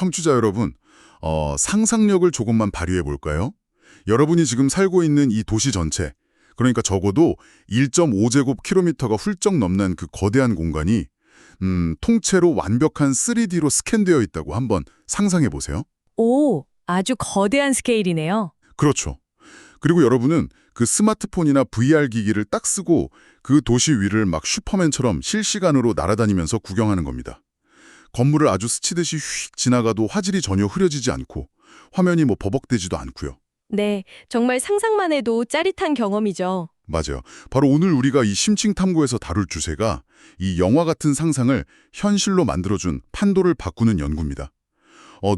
청취자 여러분, 상상력을 조금만 발휘해 볼까요? 여러분이 지금 살고 있는 이 도시 전체, 그러니까 적어도 1.5제곱킬로미터가 훌쩍 넘는 그 거대한 공간이 통째로 완벽한 3D로 스캔되어 있다고 한번 상상해 보세요. 오, 아주 거대한 스케일이네요. 그렇죠. 그리고 여러분은 그 스마트폰이나 VR 기기를 딱 쓰고 그 도시 위를 막 슈퍼맨처럼 실시간으로 날아다니면서 구경하는 겁니다. 건물을 아주 스치듯이 휙 지나가도 화질이 전혀 흐려지지 않고 화면이 버벅대지도 않고요. 네, 정말 상상만 해도 짜릿한 경험이죠. 맞아요. 바로 오늘 우리가 이 심층 탐구에서 다룰 주제가 이 영화 같은 상상을 현실로 만들어준 판도를 바꾸는 연구입니다.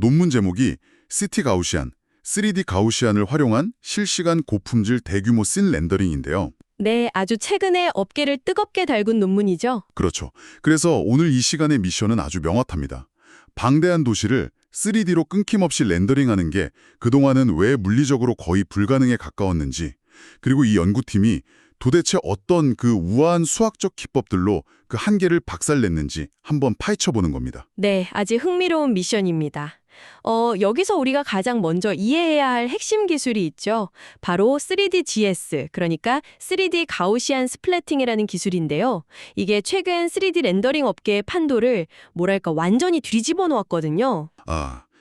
논문 제목이 시티 가우시안, 3D 가우시안을 활용한 실시간 고품질 대규모 씬 렌더링인데요. 네, 아주 최근에 업계를 뜨겁게 달군 논문이죠. 그렇죠. 그래서 오늘 이 시간의 미션은 아주 명확합니다. 방대한 도시를 3D로 끊김없이 렌더링하는 게 그동안은 왜 물리적으로 거의 불가능에 가까웠는지, 그리고 이 연구팀이 도대체 어떤 그 우아한 수학적 기법들로 그 한계를 박살냈는지 한번 파헤쳐보는 겁니다. 네, 아주 흥미로운 미션입니다. 여기서 우리가 가장 먼저 이해해야 할 핵심 기술이 있죠. 바로 3D GS, 그러니까 3D 가우시안 스플래팅이라는 기술인데요. 이게 최근 3D 렌더링 업계의 판도를 완전히 뒤집어 놓았거든요.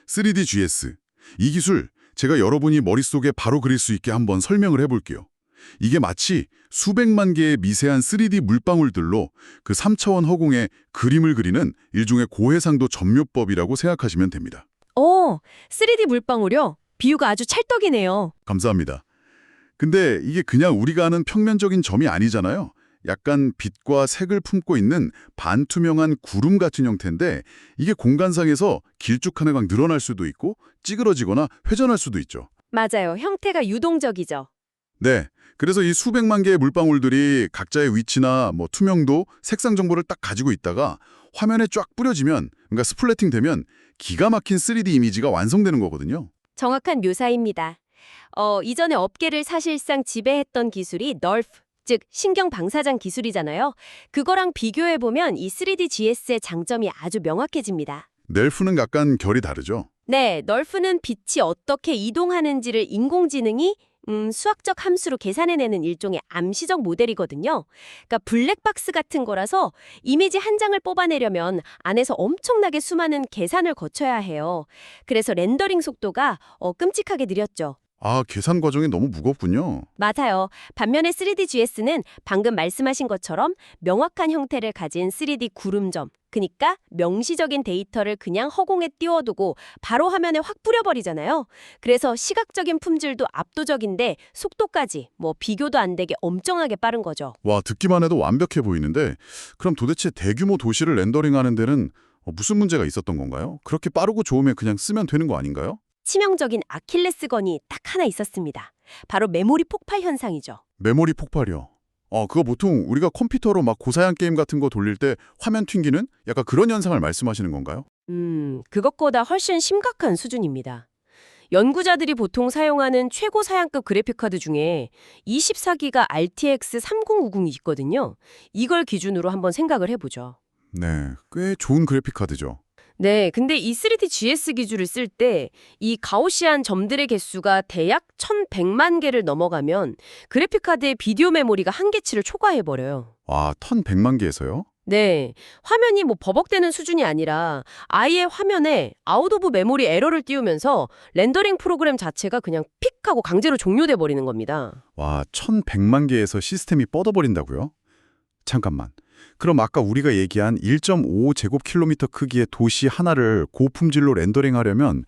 3D GS. 이 기술, 제가 여러분이 머릿속에 바로 그릴 수 있게 한번 설명을 해볼게요. 이게 마치 수백만 개의 미세한 3D 물방울들로 그 3차원 허공에 그림을 그리는 일종의 고해상도 점묘법이라고 생각하시면 됩니다. 3D 물방울이요? 비유가 아주 찰떡이네요. 감사합니다. 근데 이게 그냥 우리가 아는 평면적인 점이 아니잖아요. 약간 빛과 색을 품고 있는 반투명한 구름 같은 형태인데 이게 공간상에서 길쭉하게 막 늘어날 수도 있고 찌그러지거나 회전할 수도 있죠. 맞아요. 형태가 유동적이죠. 네, 그래서 이 수백만 개의 물방울들이 각자의 위치나 투명도, 색상 정보를 딱 가지고 있다가 화면에 쫙 뿌려지면, 그러니까 스플래팅 되면 기가 막힌 3D 이미지가 완성되는 거거든요. 정확한 묘사입니다. 이전에 업계를 사실상 지배했던 기술이 널프, 즉 신경 방사장 기술이잖아요. 그거랑 비교해보면 이 3D GS의 장점이 아주 명확해집니다. 넬프는 약간 결이 다르죠. 네, 널프는 빛이 어떻게 이동하는지를 인공지능이 수학적 함수로 계산해내는 일종의 암시적 모델이거든요. 그러니까 블랙박스 같은 거라서 이미지 한 장을 뽑아내려면 안에서 엄청나게 수많은 계산을 거쳐야 해요. 그래서 렌더링 속도가 끔찍하게 느렸죠. 계산 과정이 너무 무겁군요. 맞아요. 반면에 3D GS는 방금 말씀하신 것처럼 명확한 형태를 가진 3D 구름점, 그러니까 명시적인 데이터를 그냥 허공에 띄워두고 바로 화면에 확 뿌려버리잖아요. 그래서 시각적인 품질도 압도적인데 속도까지 비교도 안 되게 엄청나게 빠른 거죠. 와, 듣기만 해도 완벽해 보이는데 그럼 도대체 대규모 도시를 렌더링하는 데는 무슨 문제가 있었던 건가요? 그렇게 빠르고 좋으면 그냥 쓰면 되는 거 아닌가요? 치명적인 아킬레스건이 딱 하나 있었습니다. 바로 메모리 폭발 현상이죠. 메모리 폭발이요. 그거 보통 우리가 컴퓨터로 막 고사양 게임 같은 거 돌릴 때 화면 튕기는 약간 그런 현상을 말씀하시는 건가요? 그것보다 훨씬 심각한 수준입니다. 연구자들이 보통 사용하는 최고 사양급 그래픽카드 중에 24기가 RTX 3050이 있거든요. 이걸 기준으로 한번 생각을 해보죠. 네, 꽤 좋은 그래픽 카드죠. 네, 근데 이 3D GS 기술을 쓸 때 이 가우시안 점들의 개수가 대략 1100만 개를 넘어가면 그래픽카드의 비디오 메모리가 한계치를 초과해버려요. 1100만 개에서요? 네, 화면이 버벅대는 수준이 아니라 아예 화면에 아웃 오브 메모리 에러를 띄우면서 렌더링 프로그램 자체가 그냥 픽 하고 강제로 종료돼 버리는 겁니다. 1100만 개에서 시스템이 뻗어버린다고요? 잠깐만. 그럼 아까 우리가 얘기한 1.5제곱킬로미터 크기의 도시 하나를 고품질로 렌더링하려면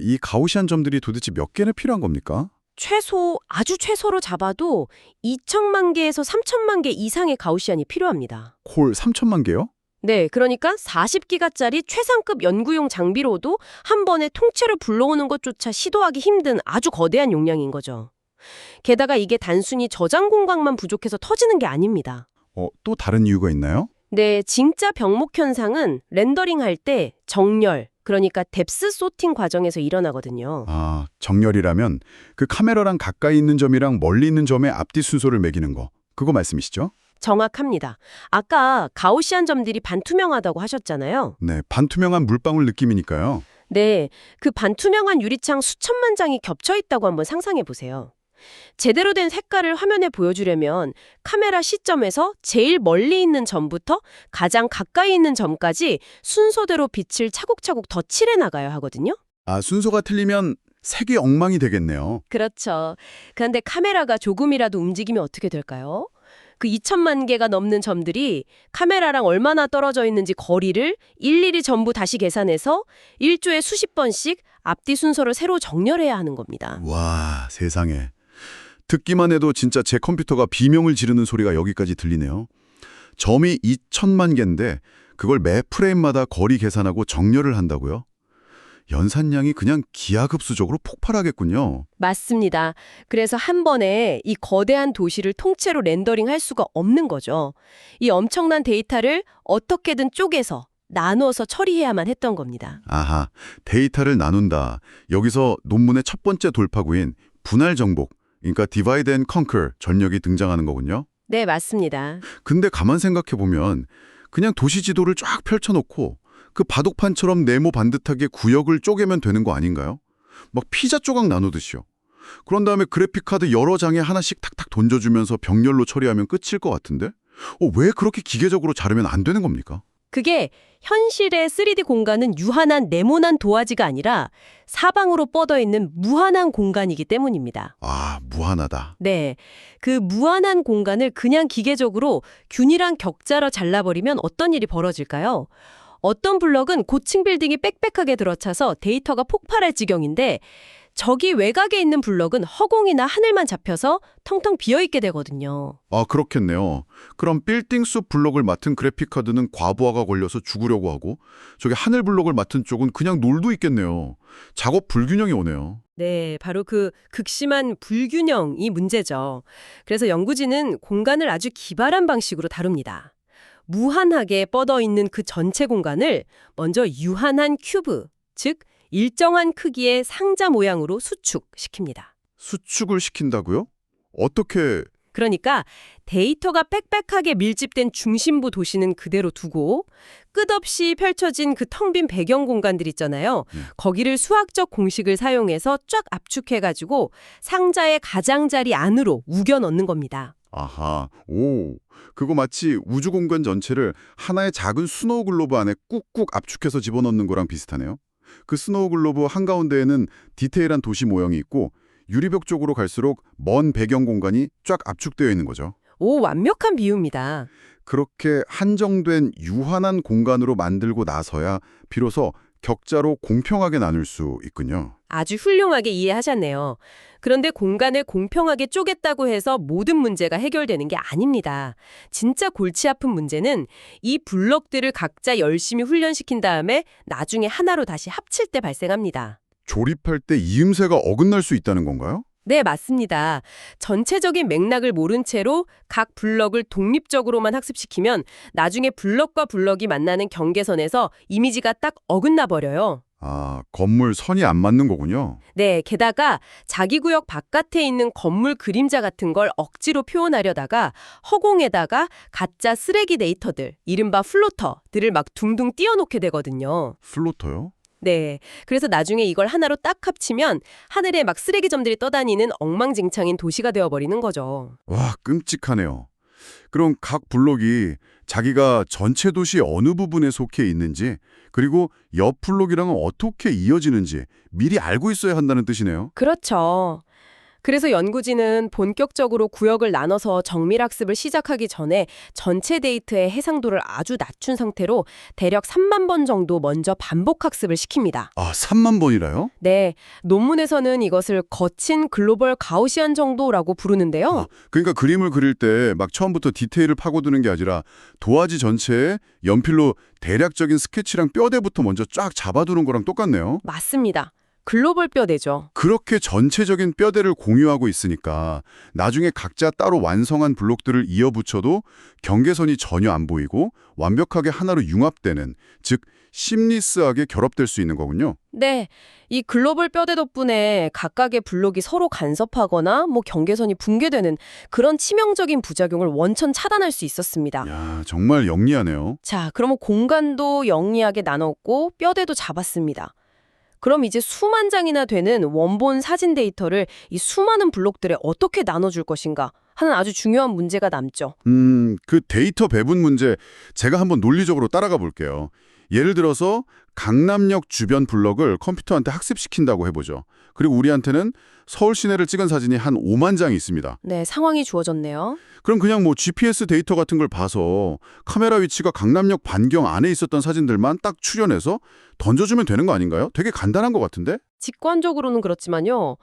이 가우시안 점들이 도대체 몇 개나 필요한 겁니까? 아주 최소로 잡아도 2천만 개에서 3천만 개 이상의 가우시안이 필요합니다. 콜 3천만 개요? 네, 그러니까 40기가짜리 최상급 연구용 장비로도 한 번에 통째로 불러오는 것조차 시도하기 힘든 아주 거대한 용량인 거죠. 게다가 이게 단순히 저장 공간만 부족해서 터지는 게 아닙니다. 또 다른 이유가 있나요? 네, 진짜 병목 현상은 렌더링할 때 정렬, 그러니까 뎁스 소팅 과정에서 일어나거든요. 정렬이라면 그 카메라랑 가까이 있는 점이랑 멀리 있는 점의 앞뒤 순서를 매기는 거. 그거 말씀이시죠? 정확합니다. 아까 가우시안 점들이 반투명하다고 하셨잖아요. 네, 반투명한 물방울 느낌이니까요. 네, 그 반투명한 유리창 수천만 장이 겹쳐 있다고 한번 상상해 보세요. 제대로 된 색깔을 화면에 보여주려면 카메라 시점에서 제일 멀리 있는 점부터 가장 가까이 있는 점까지 순서대로 빛을 차곡차곡 더 칠해 나가야 하거든요. 아, 순서가 틀리면 색이 엉망이 되겠네요. 그렇죠. 그런데 카메라가 조금이라도 움직이면 어떻게 될까요? 그 2천만 개가 넘는 점들이 카메라랑 얼마나 떨어져 있는지 거리를 일일이 전부 다시 계산해서 1조에 수십 번씩 앞뒤 순서를 새로 정렬해야 하는 겁니다. 와, 세상에. 듣기만 해도 진짜 제 컴퓨터가 비명을 지르는 소리가 여기까지 들리네요. 점이 2천만 개인데 그걸 매 프레임마다 거리 계산하고 정렬을 한다고요? 연산량이 그냥 기하급수적으로 폭발하겠군요. 맞습니다. 그래서 한 번에 이 거대한 도시를 통째로 렌더링할 수가 없는 거죠. 이 엄청난 데이터를 어떻게든 쪼개서 나누어서 처리해야만 했던 겁니다. 아하, 데이터를 나눈다. 여기서 논문의 첫 번째 돌파구인 분할 정복, 그러니까 divide and conquer 전략이 등장하는 거군요. 네, 맞습니다. 근데 가만 생각해보면 그냥 도시 지도를 쫙 펼쳐놓고 그 바둑판처럼 네모 반듯하게 구역을 쪼개면 되는 거 아닌가요? 막 피자 조각 나누듯이요. 그런 다음에 그래픽카드 여러 장에 하나씩 탁탁 던져주면서 병렬로 처리하면 끝일 것 같은데? 왜 그렇게 기계적으로 자르면 안 되는 겁니까? 그게 현실의 3D 공간은 유한한 네모난 도화지가 아니라 사방으로 뻗어 있는 무한한 공간이기 때문입니다. 아, 무한하다. 네, 그 무한한 공간을 그냥 기계적으로 균일한 격자로 잘라버리면 어떤 일이 벌어질까요? 어떤 블럭은 고층 빌딩이 빽빽하게 들어차서 데이터가 폭발할 지경인데 저기 외곽에 있는 블럭은 허공이나 하늘만 잡혀서 텅텅 비어있게 되거든요. 아, 그렇겠네요. 그럼 빌딩 숲 블록을 맡은 그래픽카드는 과부하가 걸려서 죽으려고 하고 저기 하늘 블록을 맡은 쪽은 그냥 놀도 있겠네요. 작업 불균형이 오네요. 네, 바로 그 극심한 불균형이 문제죠. 그래서 연구진은 공간을 아주 기발한 방식으로 다룹니다. 무한하게 뻗어 있는 그 전체 공간을 먼저 유한한 큐브, 즉 일정한 크기의 상자 모양으로 수축시킵니다. 수축을 시킨다고요? 어떻게... 그러니까 데이터가 빽빽하게 밀집된 중심부 도시는 그대로 두고 끝없이 펼쳐진 그 텅 빈 배경 공간들 있잖아요. 거기를 수학적 공식을 사용해서 쫙 압축해가지고 상자의 가장자리 안으로 우겨 넣는 겁니다. 아하, 오, 그거 마치 우주 공간 전체를 하나의 작은 스노우 글로브 안에 꾹꾹 압축해서 집어넣는 거랑 비슷하네요. 그 스노우 글로브 한가운데에는 디테일한 도시 모형이 있고 유리벽 쪽으로 갈수록 먼 배경 공간이 쫙 압축되어 있는 거죠. 오, 완벽한 비유입니다. 그렇게 한정된 유한한 공간으로 만들고 나서야 비로소 격자로 공평하게 나눌 수 있군요. 아주 훌륭하게 이해하셨네요. 그런데 공간을 공평하게 쪼갰다고 해서 모든 문제가 해결되는 게 아닙니다. 진짜 골치 아픈 문제는 이 블럭들을 각자 열심히 훈련시킨 다음에 나중에 하나로 다시 합칠 때 발생합니다. 조립할 때 이음새가 어긋날 수 있다는 건가요? 네, 맞습니다. 전체적인 맥락을 모른 채로 각 블럭을 독립적으로만 학습시키면 나중에 블럭과 블럭이 만나는 경계선에서 이미지가 딱 어긋나 버려요. 아, 건물 선이 안 맞는 거군요. 네, 게다가 자기 구역 바깥에 있는 건물 그림자 같은 걸 억지로 표현하려다가 허공에다가 가짜 쓰레기 데이터들, 이른바 플로터들을 막 둥둥 띄워놓게 되거든요. 플로터요? 네, 그래서 나중에 이걸 하나로 딱 합치면 하늘에 막 쓰레기 점들이 떠다니는 엉망진창인 도시가 되어버리는 거죠. 와, 끔찍하네요. 그럼 각 블록이 자기가 전체 도시 어느 부분에 속해 있는지 그리고 옆 블록이랑은 어떻게 이어지는지 미리 알고 있어야 한다는 뜻이네요. 그렇죠. 그래서 연구진은 본격적으로 구역을 나눠서 정밀학습을 시작하기 전에 전체 데이터의 해상도를 아주 낮춘 상태로 대략 3만 번 정도 먼저 반복학습을 시킵니다. 아, 3만 번이라요? 네, 논문에서는 이것을 거친 글로벌 가우시안 정도라고 부르는데요. 그러니까 그림을 그릴 때 막 처음부터 디테일을 파고드는 게 아니라 도화지 전체에 연필로 대략적인 스케치랑 뼈대부터 먼저 쫙 잡아두는 거랑 똑같네요. 맞습니다. 글로벌 뼈대죠. 그렇게 전체적인 뼈대를 공유하고 있으니까 나중에 각자 따로 완성한 블록들을 이어붙여도 경계선이 전혀 안 보이고 완벽하게 하나로 융합되는, 즉 심리스하게 결합될 수 있는 거군요. 네, 이 글로벌 뼈대 덕분에 각각의 블록이 서로 간섭하거나 경계선이 붕괴되는 그런 치명적인 부작용을 원천 차단할 수 있었습니다. 야, 정말 영리하네요. 자, 그러면 공간도 영리하게 나눴고 뼈대도 잡았습니다. 그럼 이제 수만 장이나 되는 원본 사진 데이터를 이 수많은 블록들에 어떻게 나눠줄 것인가 하는 아주 중요한 문제가 남죠. 그 데이터 배분 문제 제가 한번 논리적으로 따라가 볼게요. 예를 들어서 강남역 주변 블럭을 컴퓨터한테 학습시킨다고 해보죠. 그리고 우리한테는 서울 시내를 찍은 사진이 한 5만 장이 있습니다. 네, 상황이 주어졌네요. 그럼 그냥 GPS 데이터 같은 걸 봐서 카메라 위치가 강남역 반경 안에 있었던 사진들만 딱 추려내서 던져주면 되는 거 아닌가요? 되게 간단한 것 같은데? 직관적으로는 그렇지만요.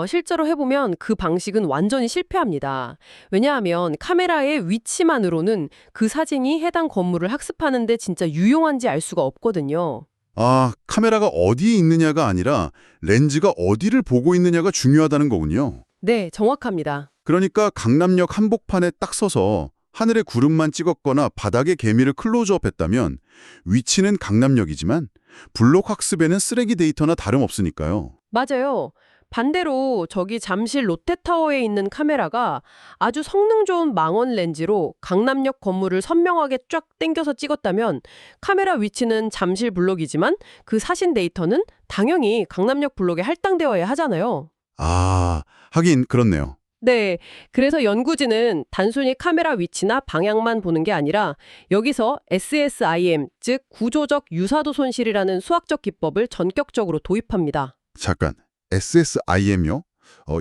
실제로 해보면 그 방식은 완전히 실패합니다. 왜냐하면 카메라의 위치만으로는 그 사진이 해당 건물을 학습하는데 진짜 유용한지 알 수가 없거든요. 아, 카메라가 어디에 있느냐가 아니라 렌즈가 어디를 보고 있느냐가 중요하다는 거군요. 네, 정확합니다. 그러니까 강남역 한복판에 딱 서서 하늘의 구름만 찍었거나 바닥에 개미를 클로즈업했다면 위치는 강남역이지만 블록 학습에는 쓰레기 데이터나 다름없으니까요. 맞아요. 반대로 저기 잠실 롯데타워에 있는 카메라가 아주 성능 좋은 망원 렌즈로 강남역 건물을 선명하게 쫙 당겨서 찍었다면 카메라 위치는 잠실 블록이지만 그 사진 데이터는 당연히 강남역 블록에 할당되어야 하잖아요. 아, 하긴 그렇네요. 네, 그래서 연구진은 단순히 카메라 위치나 방향만 보는 게 아니라 여기서 SSIM, 즉 구조적 유사도 손실이라는 수학적 기법을 전격적으로 도입합니다. 잠깐, SSIM이요?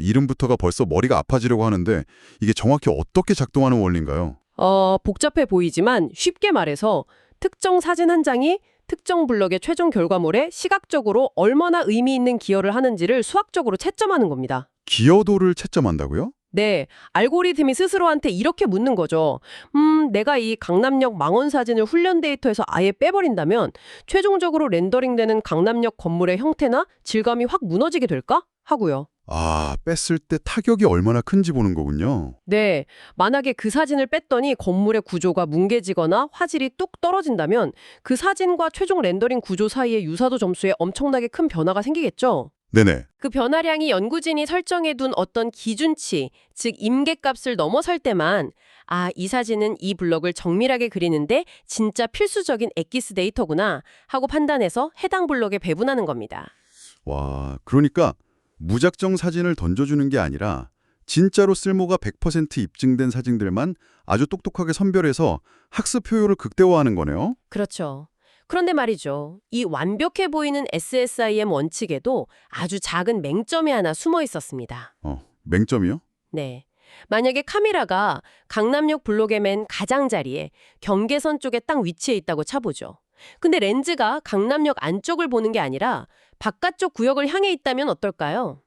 이름부터가 벌써 머리가 아파지려고 하는데 이게 정확히 어떻게 작동하는 원리인가요? 복잡해 보이지만 쉽게 말해서 특정 사진 한 장이 특정 블럭의 최종 결과물에 시각적으로 얼마나 의미 있는 기여를 하는지를 수학적으로 채점하는 겁니다. 기여도를 채점한다고요? 네, 알고리즘이 스스로한테 이렇게 묻는 거죠. 내가 이 강남역 망원 사진을 훈련 데이터에서 아예 빼버린다면 최종적으로 렌더링되는 강남역 건물의 형태나 질감이 확 무너지게 될까? 하고요. 아, 뺐을 때 타격이 얼마나 큰지 보는 거군요. 네, 만약에 그 사진을 뺐더니 건물의 구조가 뭉개지거나 화질이 뚝 떨어진다면 그 사진과 최종 렌더링 구조 사이의 유사도 점수에 엄청나게 큰 변화가 생기겠죠. 네네. 그 변화량이 연구진이 설정해둔 어떤 기준치, 즉 임계값을 넘어설 때만 이 사진은 이 블럭을 정밀하게 그리는데 진짜 필수적인 엑기스 데이터구나 하고 판단해서 해당 블럭에 배분하는 겁니다. 와, 그러니까 무작정 사진을 던져주는 게 아니라 진짜로 쓸모가 100% 입증된 사진들만 아주 똑똑하게 선별해서 학습 효율을 극대화하는 거네요. 그렇죠. 그런데 말이죠. 이 완벽해 보이는 SSIM 원칙에도 아주 작은 맹점이 하나 숨어 있었습니다. 맹점이요? 네. 만약에 카메라가 강남역 블록의 맨 가장자리에 경계선 쪽에 딱 위치해 있다고 쳐보죠. 근데 렌즈가 강남역 안쪽을 보는 게 아니라 바깥쪽 구역을 향해 있다면 어떨까요?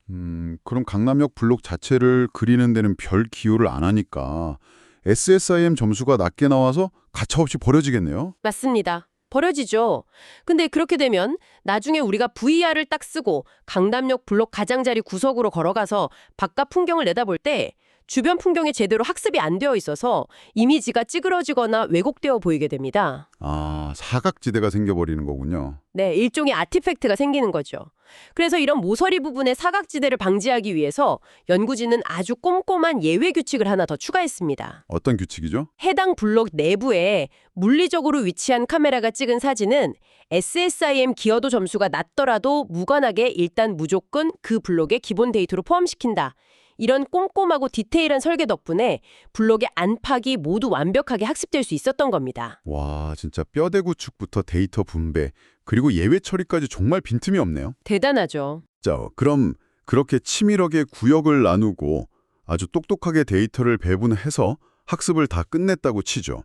그럼 강남역 블록 자체를 그리는 데는 별 기여를 안 하니까 SSIM 점수가 낮게 나와서 가차없이 버려지겠네요. 맞습니다. 버려지죠. 근데 그렇게 되면 나중에 우리가 VR을 딱 쓰고 강남역 블록 가장자리 구석으로 걸어가서 바깥 풍경을 내다볼 때 주변 풍경이 제대로 학습이 안 되어 있어서 이미지가 찌그러지거나 왜곡되어 보이게 됩니다. 아, 사각지대가 생겨버리는 거군요. 네, 일종의 아티팩트가 생기는 거죠. 그래서 이런 모서리 부분의 사각지대를 방지하기 위해서 연구진은 아주 꼼꼼한 예외 규칙을 하나 더 추가했습니다. 어떤 규칙이죠? 해당 블록 내부에 물리적으로 위치한 카메라가 찍은 사진은 SSIM 기여도 점수가 낮더라도 무관하게 일단 무조건 그 블록의 기본 데이터로 포함시킨다. 이런 꼼꼼하고 디테일한 설계 덕분에 블록의 안팎이 모두 완벽하게 학습될 수 있었던 겁니다. 와, 진짜 뼈대 구축부터 데이터 분배, 그리고 예외 처리까지 정말 빈틈이 없네요. 대단하죠. 자, 그럼 그렇게 치밀하게 구역을 나누고 아주 똑똑하게 데이터를 배분해서 학습을 다 끝냈다고 치죠.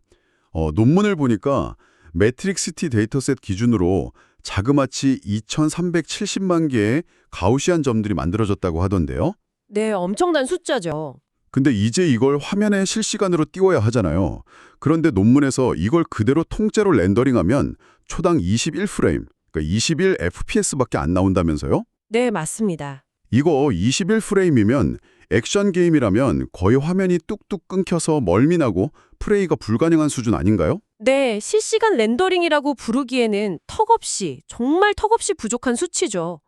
논문을 보니까 매트릭시티 데이터셋 기준으로 자그마치 2370만 개의 가우시안 점들이 만들어졌다고 하던데요. 네, 엄청난 숫자죠. 근데 이제 이걸 화면에 실시간으로 띄워야 하잖아요. 그런데 논문에서 이걸 그대로 통째로 렌더링하면 초당 21프레임, 그러니까 21fps밖에 안 나온다면서요? 네, 맞습니다. 이거 21프레임이면 액션 게임이라면 거의 화면이 뚝뚝 끊겨서 멀미나고 플레이가 불가능한 수준 아닌가요? 네, 실시간 렌더링이라고 부르기에는 턱없이, 정말 턱없이 부족한 수치죠.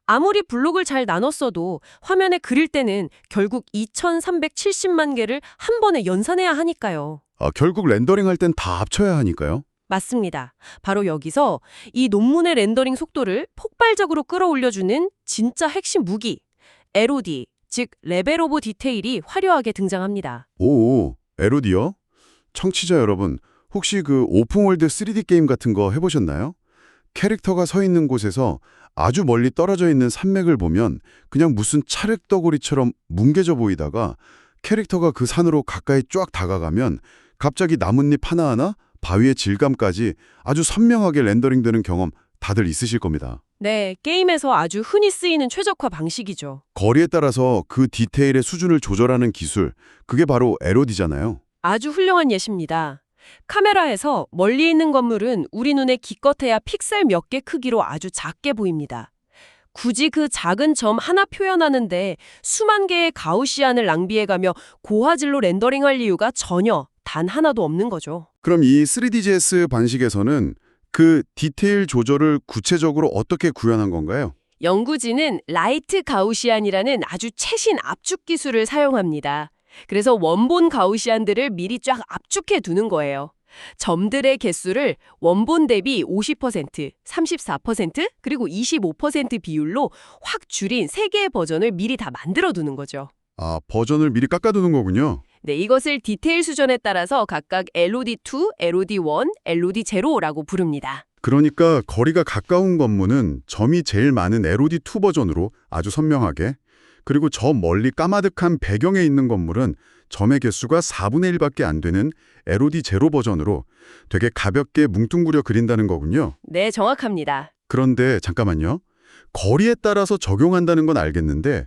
아무리 블록을 잘 나눴어도 화면에 그릴 때는 결국 2370만 개를 한 번에 연산해야 하니까요. 결국 렌더링할 땐 다 합쳐야 하니까요. 맞습니다. 바로 여기서 이 논문의 렌더링 속도를 폭발적으로 끌어올려주는 진짜 핵심 무기, LOD, 즉 레벨 오브 디테일이 화려하게 등장합니다. 오, LOD요? 청취자 여러분, 혹시 그 오픈월드 3D 게임 같은 거 해보셨나요? 캐릭터가 서 있는 곳에서 아주 멀리 떨어져 있는 산맥을 보면 그냥 무슨 찰흙더구리처럼 뭉개져 보이다가 캐릭터가 그 산으로 가까이 쫙 다가가면 갑자기 나뭇잎 하나하나, 바위의 질감까지 아주 선명하게 렌더링되는 경험 다들 있으실 겁니다. 네, 게임에서 아주 흔히 쓰이는 최적화 방식이죠. 거리에 따라서 그 디테일의 수준을 조절하는 기술, 그게 바로 LOD잖아요. 아주 훌륭한 예시입니다. 카메라에서 멀리 있는 건물은 우리 눈에 기껏해야 픽셀 몇 개 크기로 아주 작게 보입니다. 굳이 그 작은 점 하나 표현하는데 수만 개의 가우시안을 낭비해가며 고화질로 렌더링할 이유가 전혀 단 하나도 없는 거죠. 그럼 이 3DGS 방식에서는 그 디테일 조절을 구체적으로 어떻게 구현한 건가요? 연구진은 라이트 가우시안이라는 아주 최신 압축 기술을 사용합니다. 그래서 원본 가우시안들을 미리 쫙 압축해 두는 거예요. 점들의 개수를 원본 대비 50%, 34%, 그리고 25% 비율로 확 줄인 3개의 버전을 미리 다 만들어 두는 거죠. 아, 버전을 미리 깎아두는 거군요. 네, 이것을 디테일 수준에 따라서 각각 LOD2, LOD1, LOD0라고 부릅니다. 그러니까 거리가 가까운 건물은 점이 제일 많은 LOD2 버전으로 아주 선명하게, 그리고 저 멀리 까마득한 배경에 있는 건물은 점의 개수가 4분의 1밖에 안 되는 LOD0 버전으로 되게 가볍게 뭉뚱그려 그린다는 거군요. 네, 정확합니다. 그런데 잠깐만요. 거리에 따라서 적용한다는 건 알겠는데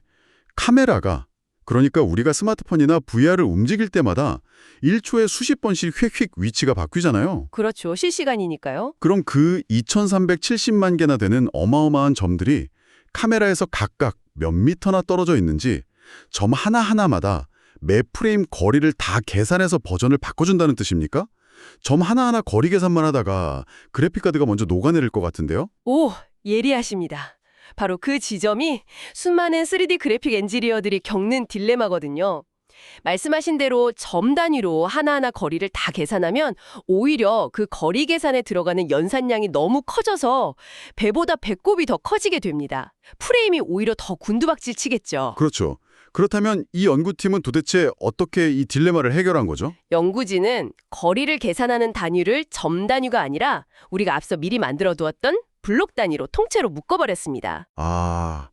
카메라가, 그러니까 우리가 스마트폰이나 VR을 움직일 때마다 1초에 수십 번씩 휙휙 위치가 바뀌잖아요. 그렇죠. 실시간이니까요. 그럼 그 2370만 개나 되는 어마어마한 점들이 카메라에서 각각 몇 미터나 떨어져 있는지 점 하나하나마다 매 프레임 거리를 다 계산해서 버전을 바꿔준다는 뜻입니까? 점 하나하나 거리 계산만 하다가 그래픽카드가 먼저 녹아내릴 것 같은데요? 오, 예리하십니다. 바로 그 지점이 수많은 3D 그래픽 엔지니어들이 겪는 딜레마거든요. 말씀하신 대로 점 단위로 하나하나 거리를 다 계산하면 오히려 그 거리 계산에 들어가는 연산량이 너무 커져서 배보다 배꼽이 더 커지게 됩니다. 프레임이 오히려 더 곤두박질 치겠죠. 그렇죠. 그렇다면 이 연구팀은 도대체 어떻게 이 딜레마를 해결한 거죠? 연구진은 거리를 계산하는 단위를 점 단위가 아니라 우리가 앞서 미리 만들어 두었던 블록 단위로 통째로 묶어버렸습니다. 아,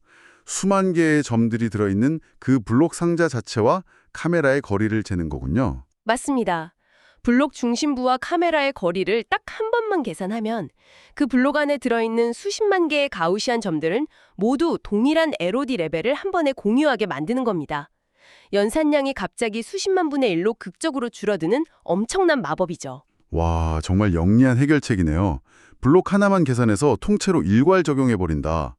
수만 개의 점들이 들어있는 그 블록 상자 자체와 카메라의 거리를 재는 거군요. 맞습니다. 블록 중심부와 카메라의 거리를 딱 한 번만 계산하면 그 블록 안에 들어있는 수십만 개의 가우시안 점들은 모두 동일한 LOD 레벨을 한 번에 공유하게 만드는 겁니다. 연산량이 갑자기 수십만 분의 1로 극적으로 줄어드는 엄청난 마법이죠. 와, 정말 영리한 해결책이네요. 블록 하나만 계산해서 통째로 일괄 적용해버린다.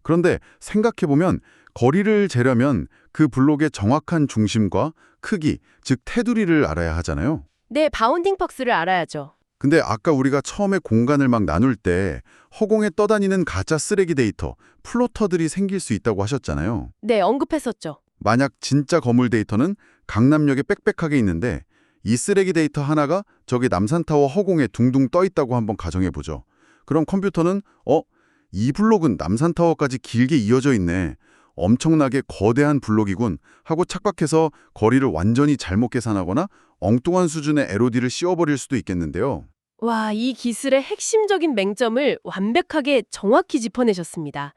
그런데 생각해보면 거리를 재려면 그 블록의 정확한 중심과 크기, 즉 테두리를 알아야 하잖아요. 네, 바운딩 퍽스를 알아야죠. 근데 아까 우리가 처음에 공간을 막 나눌 때 허공에 떠다니는 가짜 쓰레기 데이터, 플로터들이 생길 수 있다고 하셨잖아요. 네, 언급했었죠. 만약 진짜 거물 데이터는 강남역에 빽빽하게 있는데 이 쓰레기 데이터 하나가 저기 남산타워 허공에 둥둥 떠 있다고 한번 가정해보죠. 그럼 컴퓨터는 이 블록은 남산타워까지 길게 이어져 있네. 엄청나게 거대한 블록이군 하고 착각해서 거리를 완전히 잘못 계산하거나 엉뚱한 수준의 LOD를 씌워버릴 수도 있겠는데요. 와, 이 기술의 핵심적인 맹점을 완벽하게 정확히 짚어내셨습니다.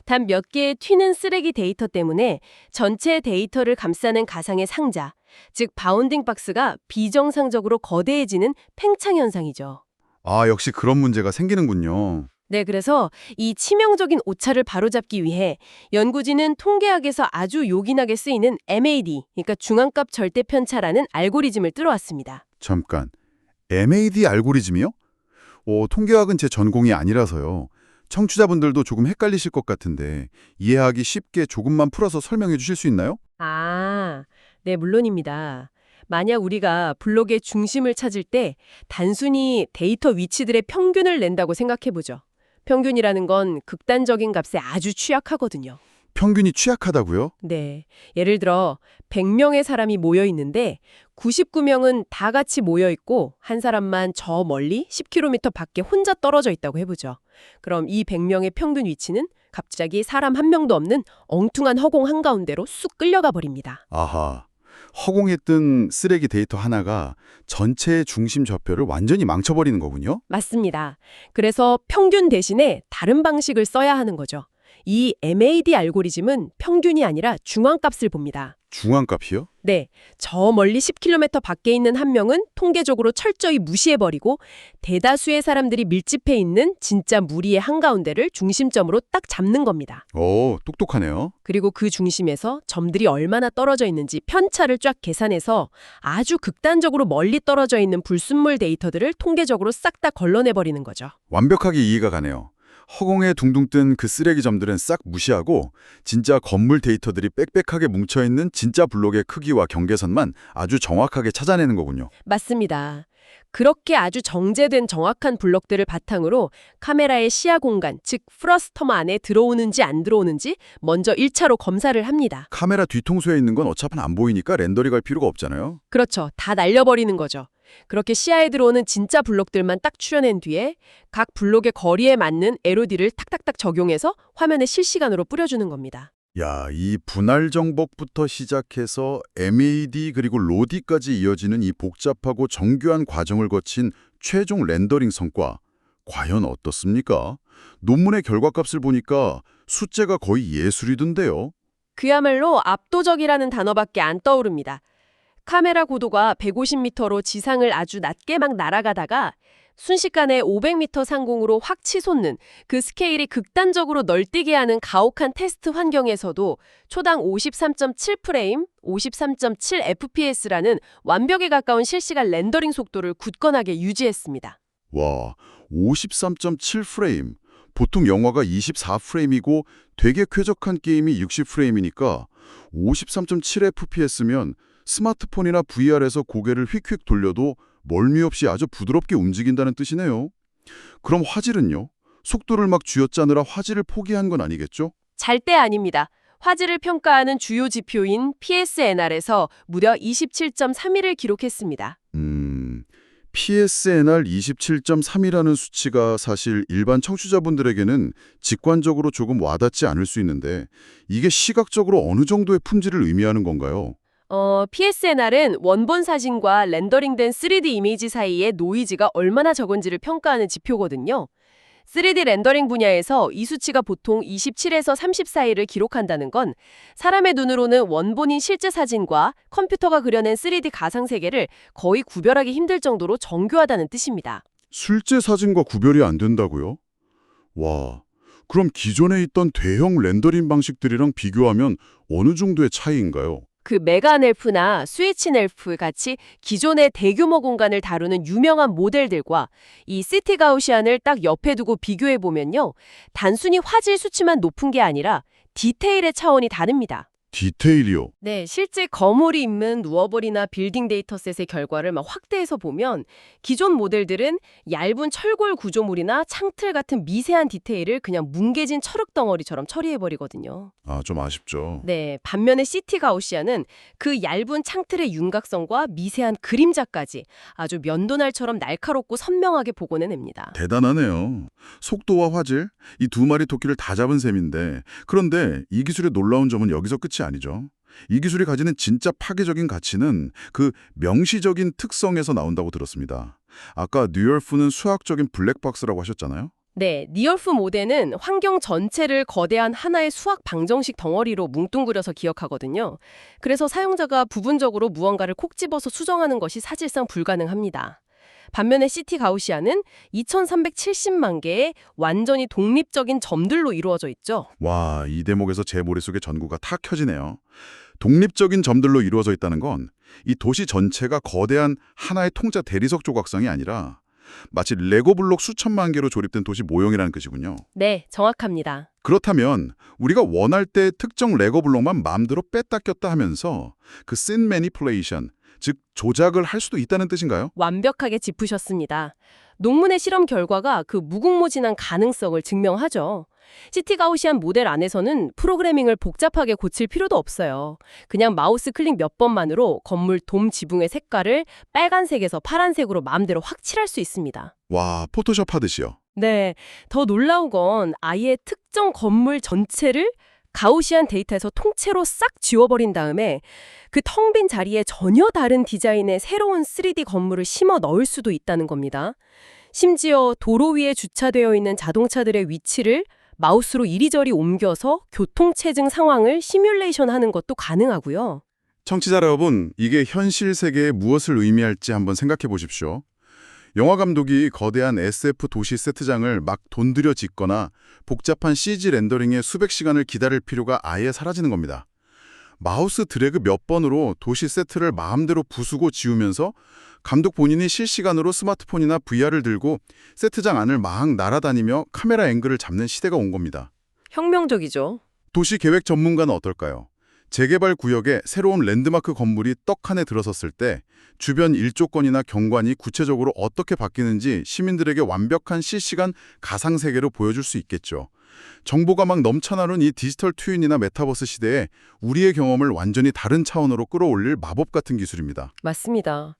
단 몇 개의 튀는 쓰레기 데이터 때문에 전체 데이터를 감싸는 가상의 상자, 즉 바운딩 박스가 비정상적으로 거대해지는 팽창 현상이죠. 아, 역시 그런 문제가 생기는군요. 네, 그래서 이 치명적인 오차를 바로잡기 위해 연구진은 통계학에서 아주 요긴하게 쓰이는 MAD, 그러니까 중앙값 절대 편차라는 알고리즘을 뚫어왔습니다. 잠깐, MAD 알고리즘이요? 통계학은 제 전공이 아니라서요. 청취자분들도 조금 헷갈리실 것 같은데 이해하기 쉽게 조금만 풀어서 설명해 주실 수 있나요? 아, 네, 물론입니다. 만약 우리가 블록의 중심을 찾을 때 단순히 데이터 위치들의 평균을 낸다고 생각해보죠. 평균이라는 건 극단적인 값에 아주 취약하거든요. 평균이 취약하다고요? 네. 예를 들어 100명의 사람이 모여 있는데 99명은 다 같이 모여 있고 한 사람만 저 멀리 10km 밖에 혼자 떨어져 있다고 해보죠. 그럼 이 100명의 평균 위치는 갑자기 사람 한 명도 없는 엉뚱한 허공 한가운데로 쑥 끌려가 버립니다. 아하. 허공에 뜬 쓰레기 데이터 하나가 전체의 중심 좌표를 완전히 망쳐버리는 거군요? 맞습니다. 그래서 평균 대신에 다른 방식을 써야 하는 거죠. 이 MAD 알고리즘은 평균이 아니라 중앙값을 봅니다. 중앙값이요? 네, 저 멀리 10km 밖에 있는 한 명은 통계적으로 철저히 무시해버리고 대다수의 사람들이 밀집해 있는 진짜 무리의 한가운데를 중심점으로 딱 잡는 겁니다. 오, 똑똑하네요. 그리고 그 중심에서 점들이 얼마나 떨어져 있는지 편차를 쫙 계산해서 아주 극단적으로 멀리 떨어져 있는 불순물 데이터들을 통계적으로 싹 다 걸러내버리는 거죠. 완벽하게 이해가 가네요. 허공에 둥둥 뜬 그 쓰레기 점들은 싹 무시하고 진짜 건물 데이터들이 빽빽하게 뭉쳐있는 진짜 블록의 크기와 경계선만 아주 정확하게 찾아내는 거군요. 맞습니다. 그렇게 아주 정제된 정확한 블록들을 바탕으로 카메라의 시야 공간, 즉 프러스텀 안에 들어오는지 안 들어오는지 먼저 1차로 검사를 합니다. 카메라 뒤통수에 있는 건 어차피 안 보이니까 렌더링 할 필요가 없잖아요. 그렇죠. 다 날려버리는 거죠. 그렇게 시야에 들어오는 진짜 블록들만 딱 추려낸 뒤에 각 블록의 거리에 맞는 LOD를 탁탁탁 적용해서 화면에 실시간으로 뿌려주는 겁니다. 야, 이 분할 정복부터 시작해서 MAD 그리고 로디까지 이어지는 이 복잡하고 정교한 과정을 거친 최종 렌더링 성과, 과연 어떻습니까? 논문의 결과값을 보니까 숫자가 거의 예술이던데요. 그야말로 압도적이라는 단어밖에 안 떠오릅니다. 카메라 고도가 150m로 지상을 아주 낮게 막 날아가다가 순식간에 500m 상공으로 확 치솟는 그 스케일이 극단적으로 널뛰게 하는 가혹한 테스트 환경에서도 초당 53.7프레임, 53.7fps라는 완벽에 가까운 실시간 렌더링 속도를 굳건하게 유지했습니다. 와, 53.7프레임. 보통 영화가 24프레임이고 되게 쾌적한 게임이 60프레임이니까 53.7fps면 스마트폰이나 VR에서 고개를 휙휙 돌려도 멀미 없이 아주 부드럽게 움직인다는 뜻이네요. 그럼 화질은요? 속도를 막 쥐어짜느라 화질을 포기한 건 아니겠죠? 절대 아닙니다. 화질을 평가하는 주요 지표인 PSNR에서 무려 27.31을 기록했습니다. PSNR 27.3이라는 수치가 사실 일반 청취자분들에게는 직관적으로 조금 와닿지 않을 수 있는데 이게 시각적으로 어느 정도의 품질을 의미하는 건가요? PSNR은 원본 사진과 렌더링된 3D 이미지 사이의 노이즈가 얼마나 적은지를 평가하는 지표거든요. 3D 렌더링 분야에서 이 수치가 보통 27에서 30 사이를 기록한다는 건 사람의 눈으로는 원본인 실제 사진과 컴퓨터가 그려낸 3D 가상세계를 거의 구별하기 힘들 정도로 정교하다는 뜻입니다. 실제 사진과 구별이 안 된다고요? 와, 그럼 기존에 있던 대형 렌더링 방식들이랑 비교하면 어느 정도의 차이인가요? 그 메가넬프나 스위치넬프 같이 기존의 대규모 공간을 다루는 유명한 모델들과 이 시티 가우시안을 딱 옆에 두고 비교해보면요. 단순히 화질 수치만 높은 게 아니라 디테일의 차원이 다릅니다. 디테일이요. 네, 실제 거물이 있는 누워버리나 빌딩 데이터셋의 결과를 막 확대해서 보면 기존 모델들은 얇은 철골 구조물이나 창틀 같은 미세한 디테일을 그냥 뭉개진 철흙 덩어리처럼 처리해버리거든요. 아, 좀 아쉽죠. 네, 반면에 시티 가우시안은 그 얇은 창틀의 윤곽성과 미세한 그림자까지 아주 면도날처럼 날카롭고 선명하게 복원해냅니다. 대단하네요. 속도와 화질, 이 두 마리 토끼를 다 잡은 셈인데 그런데 이 기술의 놀라운 점은 여기서 끝이 아니죠. 이 기술이 가지는 진짜 파괴적인 가치는 그 명시적인 특성에서 나온다고 들었습니다. 아까 뉴얼프는 수학적인 블랙박스라고 하셨잖아요. 네, 니얼프 모델은 환경 전체를 거대한 하나의 수학 방정식 덩어리로 뭉뚱그려서 기억하거든요. 그래서 사용자가 부분적으로 무언가를 콕 집어서 수정하는 것이 사실상 불가능합니다. 반면에 시티 가우시안은 2370만 개의 완전히 독립적인 점들로 이루어져 있죠. 와, 이 대목에서 제 머릿속에 전구가 탁 켜지네요. 독립적인 점들로 이루어져 있다는 건 이 도시 전체가 거대한 하나의 통짜 대리석 조각상이 아니라 마치 레고 블록 수천만 개로 조립된 도시 모형이라는 뜻이군요. 네, 정확합니다. 그렇다면 우리가 원할 때 특정 레고 블록만 마음대로 뺐다 꼈다 하면서 그 씬 매니플레이션, 즉 조작을 할 수도 있다는 뜻인가요? 완벽하게 짚으셨습니다. 논문의 실험 결과가 그 무궁무진한 가능성을 증명하죠. 시티가우시안 모델 안에서는 프로그래밍을 복잡하게 고칠 필요도 없어요. 그냥 마우스 클릭 몇 번만으로 건물 돔 지붕의 색깔을 빨간색에서 파란색으로 마음대로 확 칠할 수 있습니다. 와, 포토샵 하듯이요. 네, 더 놀라운 건 아예 특정 건물 전체를 가우시안 데이터에서 통째로 싹 지워버린 다음에 그 텅 빈 자리에 전혀 다른 디자인의 새로운 3D 건물을 심어 넣을 수도 있다는 겁니다. 심지어 도로 위에 주차되어 있는 자동차들의 위치를 마우스로 이리저리 옮겨서 교통체증 상황을 시뮬레이션하는 것도 가능하고요. 청취자 여러분, 이게 현실 세계에 무엇을 의미할지 한번 생각해 보십시오. 영화 감독이 거대한 SF 도시 세트장을 막 돈 들여 짓거나 복잡한 CG 렌더링에 수백 시간을 기다릴 필요가 아예 사라지는 겁니다. 마우스 드래그 몇 번으로 도시 세트를 마음대로 부수고 지우면서 감독 본인이 실시간으로 스마트폰이나 VR을 들고 세트장 안을 막 날아다니며 카메라 앵글을 잡는 시대가 온 겁니다. 혁명적이죠. 도시 계획 전문가는 어떨까요? 재개발 구역에 새로운 랜드마크 건물이 떡 하나 들어섰을 때 주변 일조권이나 경관이 구체적으로 어떻게 바뀌는지 시민들에게 완벽한 실시간 가상세계로 보여줄 수 있겠죠. 정보가 막 넘쳐나는 이 디지털 트윈이나 메타버스 시대에 우리의 경험을 완전히 다른 차원으로 끌어올릴 마법 같은 기술입니다. 맞습니다.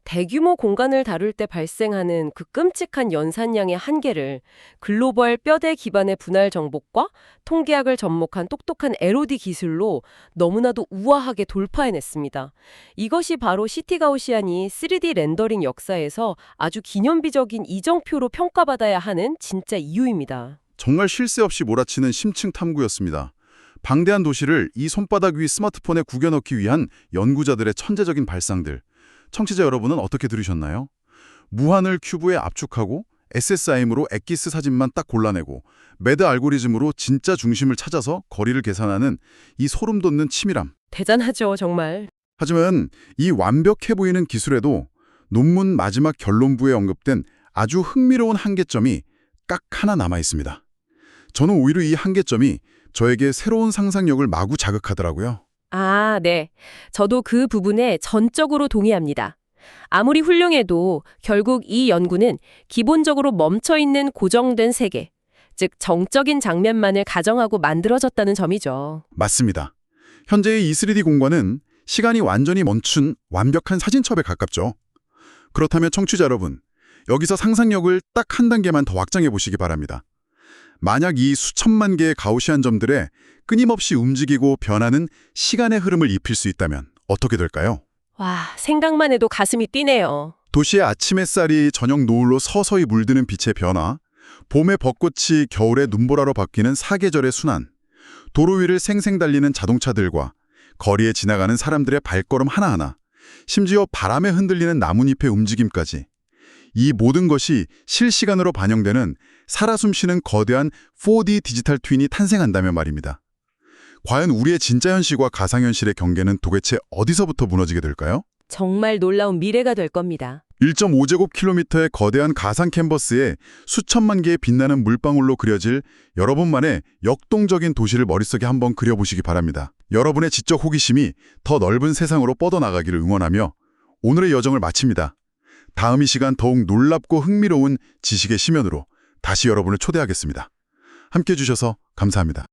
대규모 공간을 다룰 때 발생하는 그 끔찍한 연산량의 한계를 글로벌 뼈대 기반의 분할 정복과 통계학을 접목한 똑똑한 LOD 기술로 너무나도 우아하게 돌파해냈습니다. 이것이 바로 시티가우시안이 3D 렌더링 역사에서 아주 기념비적인 이정표로 평가받아야 하는 진짜 이유입니다. 정말 쉴 새 없이 몰아치는 심층 탐구였습니다. 방대한 도시를 이 손바닥 위 스마트폰에 구겨 넣기 위한 연구자들의 천재적인 발상들. 청취자 여러분은 어떻게 들으셨나요? 무한을 큐브에 압축하고 SSIM으로 엑기스 사진만 딱 골라내고 매드 알고리즘으로 진짜 중심을 찾아서 거리를 계산하는 이 소름 돋는 치밀함. 대단하죠, 정말. 하지만 이 완벽해 보이는 기술에도 논문 마지막 결론부에 언급된 아주 흥미로운 한계점이 딱 하나 남아 있습니다. 저는 오히려 이 한계점이 저에게 새로운 상상력을 마구 자극하더라고요. 아, 네. 저도 그 부분에 전적으로 동의합니다. 아무리 훌륭해도 결국 이 연구는 기본적으로 멈춰있는 고정된 세계, 즉 정적인 장면만을 가정하고 만들어졌다는 점이죠. 맞습니다. 현재의 이 3D 공간은 시간이 완전히 멈춘 완벽한 사진첩에 가깝죠. 그렇다면 청취자 여러분, 여기서 상상력을 딱 한 단계만 더 확장해 보시기 바랍니다. 만약 이 수천만 개의 가우시안 점들에 끊임없이 움직이고 변하는 시간의 흐름을 입힐 수 있다면 어떻게 될까요? 와, 생각만 해도 가슴이 뛰네요. 도시의 아침 햇살이 저녁 노을로 서서히 물드는 빛의 변화, 봄의 벚꽃이 겨울의 눈보라로 바뀌는 사계절의 순환, 도로 위를 생생 달리는 자동차들과 거리에 지나가는 사람들의 발걸음 하나하나, 심지어 바람에 흔들리는 나뭇잎의 움직임까지 이 모든 것이 실시간으로 반영되는 살아 숨쉬는 거대한 4D 디지털 트윈이 탄생한다면 말입니다. 과연 우리의 진짜 현실과 가상현실의 경계는 도대체 어디서부터 무너지게 될까요? 정말 놀라운 미래가 될 겁니다. 1.5제곱킬로미터의 거대한 가상 캔버스에 수천만 개의 빛나는 물방울로 그려질 여러분만의 역동적인 도시를 머릿속에 한번 그려보시기 바랍니다. 여러분의 지적 호기심이 더 넓은 세상으로 뻗어나가기를 응원하며 오늘의 여정을 마칩니다. 다음 이 시간 더욱 놀랍고 흥미로운 지식의 심연으로 다시 여러분을 초대하겠습니다. 함께해 주셔서 감사합니다.